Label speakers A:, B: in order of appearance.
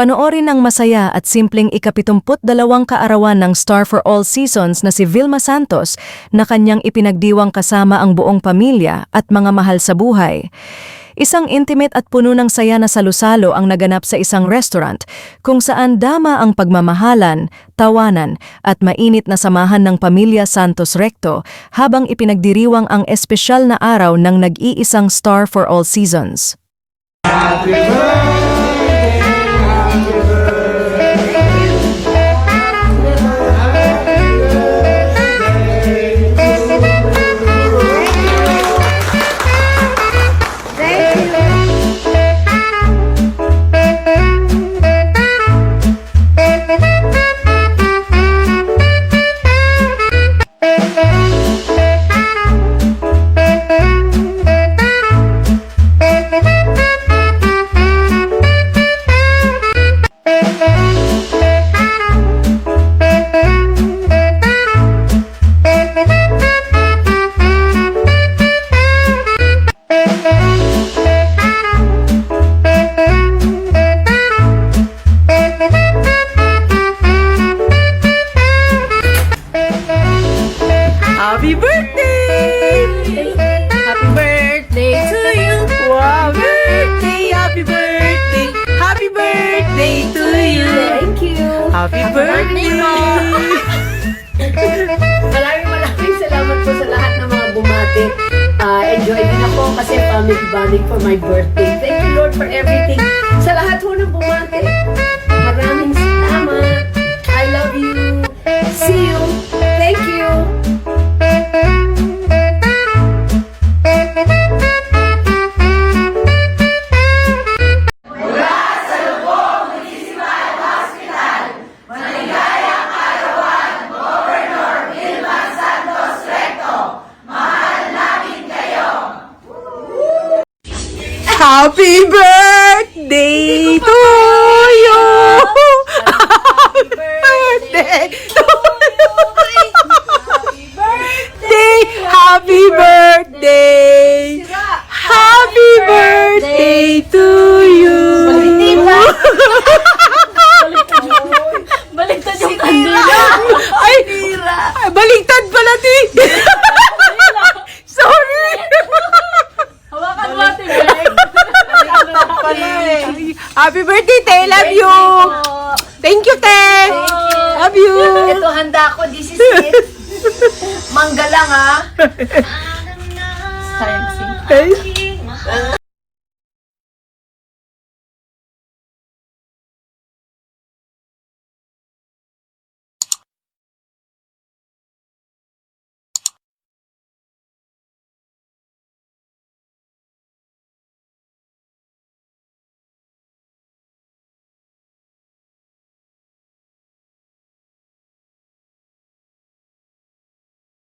A: Panoorin ang masaya at simpleng ika-72 kaarawan ng Star for All Seasons na si Vilma Santos na kanyang ipinagdiwang kasama ang buong pamilya at mga mahal sa buhay. Isang intimate at puno ng saya na salusalo ang naganap sa isang restaurant kung saan dama ang pagmamahalan, tawanan at mainit na samahan ng pamilya Santos Recto habang ipinagdiriwang ang espesyal na araw ng nag-iisang Star for All Seasons.
B: Happy birthday, happy
C: Happy birthday! Happy birthday to you! Wow, birthday! Happy birthday! Happy birthday to you!
D: Thank you.
C: Happy birthday!
D: Maraming salamat po sa lahat ng mga bumati. Enjoy din ako kasi family bonding for my birthday. Thank you Lord for everything. Sa lahat po ng bumati. Maraming salamat. I love you. See you. Thank you.
C: Happy birthday to you! Happy birthday to you! Happy birthday! Happy birthday to you!
D: Baliktad yung kandila.
C: Ay! Baliktad pala, di! Sorry!
D: Hawakan mo ate Meg.
C: Happy birthday, Te! Love you! Thank you, Te! Love you!
D: Ito handa ko. This is it. Mangga lang ha.
C: Hey.